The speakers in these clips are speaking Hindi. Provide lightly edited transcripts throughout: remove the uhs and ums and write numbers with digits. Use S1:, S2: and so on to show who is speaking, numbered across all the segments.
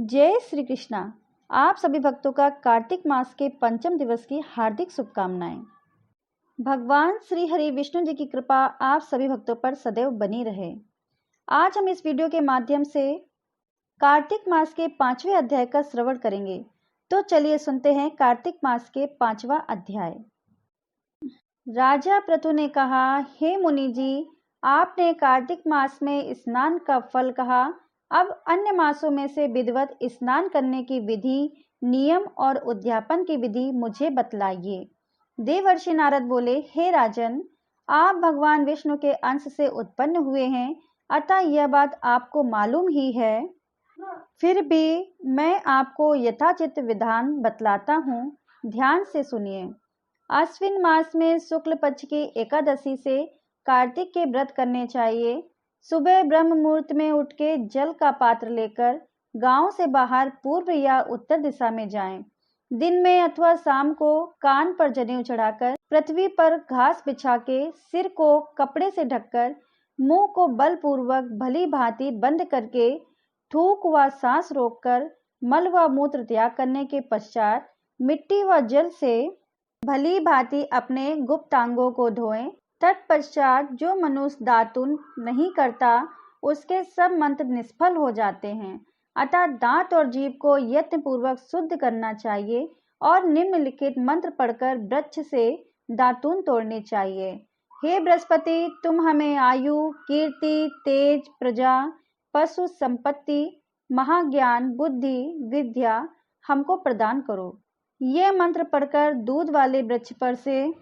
S1: जय श्री कृष्णा। आप सभी भक्तों का कार्तिक मास के पंचम दिवस की हार्दिक शुभकामनाएं। भगवान श्री हरि विष्णु जी की कृपा आप सभी भक्तों पर सदैव बनी रहे। आज हम इस वीडियो के माध्यम से कार्तिक मास के 5वें अध्याय का श्रवण करेंगे। तो चलिए सुनते हैं कार्तिक मास के 5वां अध्याय। राजा पृथु ने कहा, हे मुनि जी, आपने कार्तिक मास में स्नान का फल कहा। अब अन्य मासों में से विधिवत स्नान करने की विधि, नियम और उद्यापन की विधि मुझे बतलाइए। देवर्षि नारद बोले, हे राजन, आप भगवान विष्णु के अंश से उत्पन्न हुए हैं, अतः यह बात आपको मालूम ही है। फिर भी मैं आपको यथाचित विधान बतलाता हूँ, ध्यान से सुनिए। आश्विन मास में शुक्ल पक्ष की एकादशी से कार्तिक के व्रत करने चाहिए। सुबह ब्रह्म मुहूर्त में उठ के जल का पात्र लेकर गांव से बाहर पूर्व या उत्तर दिशा में जाएं। दिन में अथवा शाम को कान पर जनेऊ चढ़ाकर पृथ्वी पर घास बिछा के सिर को कपड़े से ढककर मुंह को बलपूर्वक भली भांति बंद करके थूक व सांस रोककर मल व मूत्र त्याग करने के पश्चात मिट्टी व जल से भली भांति अपने गुप्तांगों को धोएं। तत्पश्चात जो मनुष्य दातुन नहीं करता उसके सब मंत्र निष्फल हो जाते हैं, अतः दांत और जीभ को यत्न पूर्वक शुद्ध करना चाहिए और निम्नलिखित मंत्र पढ़कर वृक्ष से दातुन तोड़ने चाहिए। हे बृहस्पति, तुम हमें आयु, कीर्ति, तेज, प्रजा, पशु संपत्ति, महाज्ञान, बुद्धि, विद्या हमको प्रदान करो। ये मंत्र पढ़कर दूध वाले वृक्ष पर से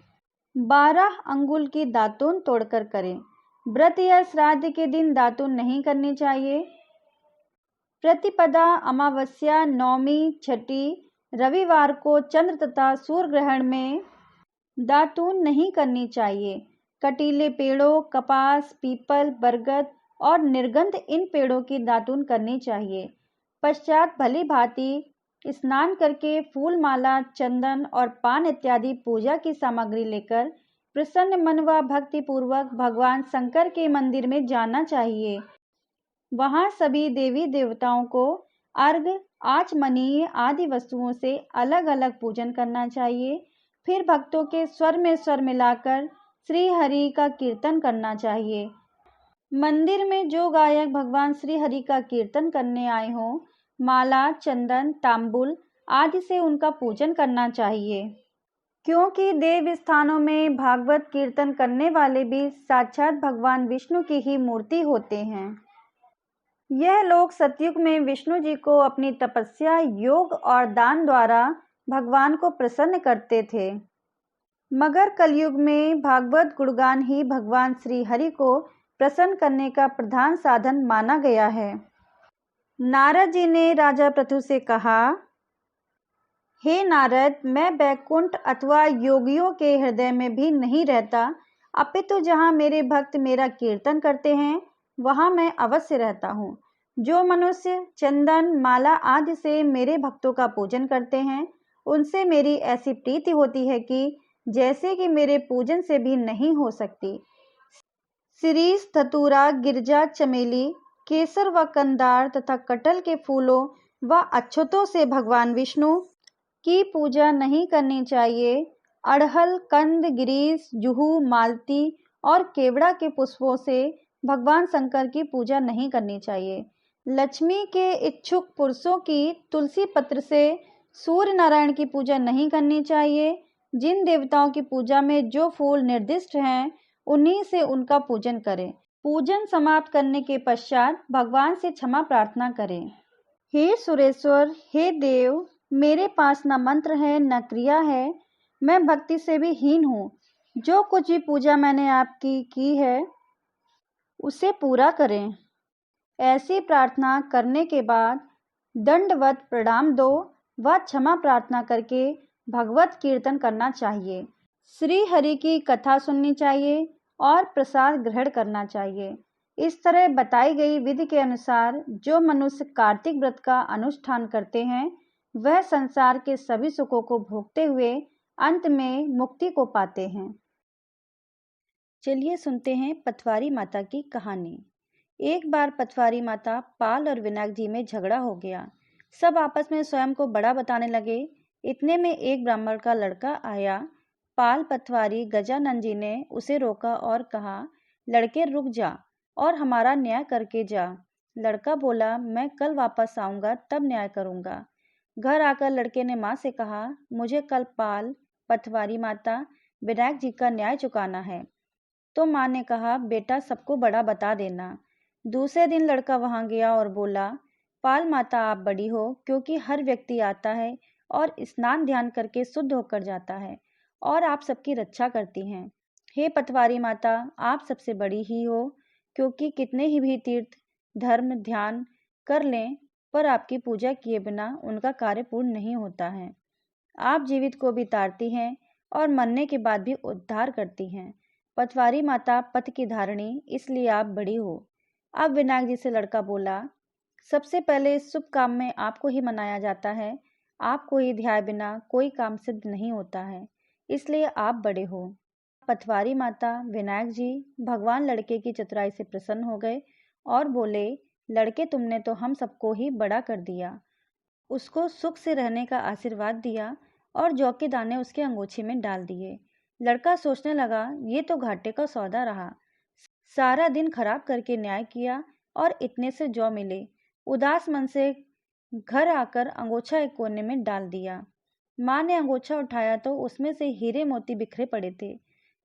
S1: 12 अंगुल की दातून तोड़कर करें। व्रत या श्राद्ध के दिन दातून नहीं करनी चाहिए। प्रतिपदा, अमावस्या, नौमी, छठी, रविवार को चंद्र तथा सूर्य ग्रहण में दातून नहीं करनी चाहिए। कटीले पेड़ों, कपास, पीपल, बरगद और निर्गंध इन पेड़ों की दातून करनी चाहिए। पश्चात भली भांति स्नान करके फूल माला, चंदन और पान इत्यादि पूजा की सामग्री लेकर प्रसन्न मन व भक्ति पूर्वक भगवान शंकर के मंदिर में जाना चाहिए। वहां सभी देवी देवताओं को अर्घ, आचमनीय आदि वस्तुओं से अलग अलग पूजन करना चाहिए। फिर भक्तों के स्वर में स्वर मिलाकर श्री हरि का कीर्तन करना चाहिए। मंदिर में जो गायक भगवान श्री हरि का कीर्तन करने आए हों, माला, चंदन, तांबुल आदि से उनका पूजन करना चाहिए, क्योंकि देव स्थानों में भागवत कीर्तन करने वाले भी साक्षात भगवान विष्णु की ही मूर्ति होते हैं। यह लोग सतयुग में विष्णु जी को अपनी तपस्या, योग और दान द्वारा भगवान को प्रसन्न करते थे, मगर कलयुग में भागवत गुणगान ही भगवान श्री हरि को प्रसन्न करने का प्रधान साधन माना गया है। नारद जी ने राजा पृथु से कहा, हे नारद, मैं वैकुंठ अथवा योगियों के हृदय में भी नहीं रहता, अपितु जहाँ मेरे भक्त मेरा कीर्तन करते हैं वहाँ मैं अवश्य रहता हूँ। जो मनुष्य चंदन, माला आदि से मेरे भक्तों का पूजन करते हैं, उनसे मेरी ऐसी प्रीति होती है कि जैसे कि मेरे पूजन से भी नहीं हो सकती। शिरीष, धतूरा, गिरजा, चमेली, केसर व कंदार तथा कटल के फूलों व अक्षतों से भगवान विष्णु की पूजा नहीं करनी चाहिए। अड़हल, कंद, गिरीश, जुहू, मालती और केवड़ा के पुष्पों से भगवान शंकर की पूजा नहीं करनी चाहिए। लक्ष्मी के इच्छुक पुरुषों की तुलसी पत्र से सूर्य नारायण की पूजा नहीं करनी चाहिए। जिन देवताओं की पूजा में जो फूल निर्दिष्ट हैं, उन्हीं से उनका पूजन करें। पूजन समाप्त करने के पश्चात भगवान से क्षमा प्रार्थना करें। हे सुरेश्वर, हे देव, मेरे पास न मंत्र है न क्रिया है, मैं भक्ति से भी हीन हूँ। जो कुछ भी पूजा मैंने आपकी की है उसे पूरा करें। ऐसी प्रार्थना करने के बाद दंडवत प्रणाम दो व क्षमा प्रार्थना करके भगवत कीर्तन करना चाहिए। श्री हरि की कथा सुननी चाहिए और प्रसाद ग्रहण करना चाहिए। इस तरह बताई गई विधि के अनुसार जो मनुष्य कार्तिक व्रत का अनुष्ठान करते हैं, वह संसार के सभी सुखों को भोगते हुए अंत में मुक्ति को पाते हैं। चलिए सुनते हैं पथवारी माता की कहानी। एक बार पथवारी माता पाल और विनायक जी में झगड़ा हो गया। सब आपस में स्वयं को बड़ा बताने लगे। इतने में एक ब्राह्मण का लड़का आया। पाल पटवारी गजानन जी ने उसे रोका और कहा, लड़के रुक जा और हमारा न्याय करके जा। लड़का बोला, मैं कल वापस आऊंगा तब न्याय करूंगा। घर आकर लड़के ने माँ से कहा, मुझे कल पाल पटवारी माता विनायक जी का न्याय चुकाना है। तो माँ ने कहा, बेटा सबको बड़ा बता देना। दूसरे दिन लड़का वहां गया और बोला, पाल माता आप बड़ी हो, क्योंकि हर व्यक्ति आता है और स्नान ध्यान करके शुद्ध होकर जाता है और आप सबकी रक्षा करती हैं। हे पटवारी माता, आप सबसे बड़ी ही हो, क्योंकि कितने ही भी तीर्थ धर्म ध्यान कर लें पर आपकी पूजा किए बिना उनका कार्य पूर्ण नहीं होता है। आप जीवित को भी तारती हैं और मरने के बाद भी उद्धार करती हैं। पटवारी माता पथ की धारणी, इसलिए आप बड़ी हो। अब विनायक जी से लड़का बोला, सबसे पहले शुभ काम में आपको ही मनाया जाता है। आपको ही ध्याए बिना कोई काम सिद्ध नहीं होता है, इसलिए आप बड़े हो। पटवारी माता विनायक जी भगवान लड़के की चतुराई से प्रसन्न हो गए और बोले, लड़के तुमने तो हम सबको ही बड़ा कर दिया। उसको सुख से रहने का आशीर्वाद दिया और जौ के दाने उसके अंगोछे में डाल दिए। लड़का सोचने लगा, ये तो घाटे का सौदा रहा। सारा दिन खराब करके न्याय किया और इतने से जौ मिले। उदास मन से घर आकर अंगोछा एक कोने में डाल दिया। माँ ने अंगोछा उठाया तो उसमें से हीरे मोती बिखरे पड़े थे।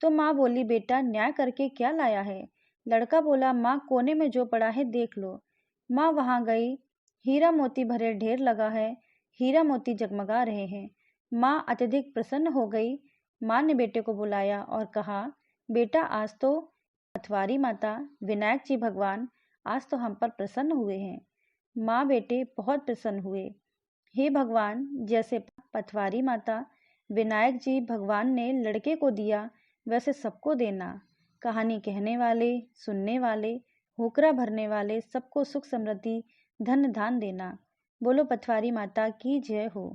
S1: तो माँ बोली, बेटा न्याय करके क्या लाया है? लड़का बोला, माँ कोने में जो पड़ा है देख लो। माँ वहां गई। हीरा मोती भरे ढेर लगा है। हीरा मोती जगमगा रहे हैं। माँ अत्यधिक प्रसन्न हो गई। माँ ने बेटे को बुलाया और कहा, बेटा आज तो पटवारी माता विनायक जी भगवान आज तो हम पर प्रसन्न हुए हैं। माँ बेटे बहुत प्रसन्न हुए। हे भगवान, जैसे पटवारी माता विनायक जी भगवान ने लड़के को दिया वैसे सबको देना। कहानी कहने वाले, सुनने वाले, होकरा भरने वाले सबको सुख समृद्धि धन धान देना। बोलो पटवारी माता की जय हो।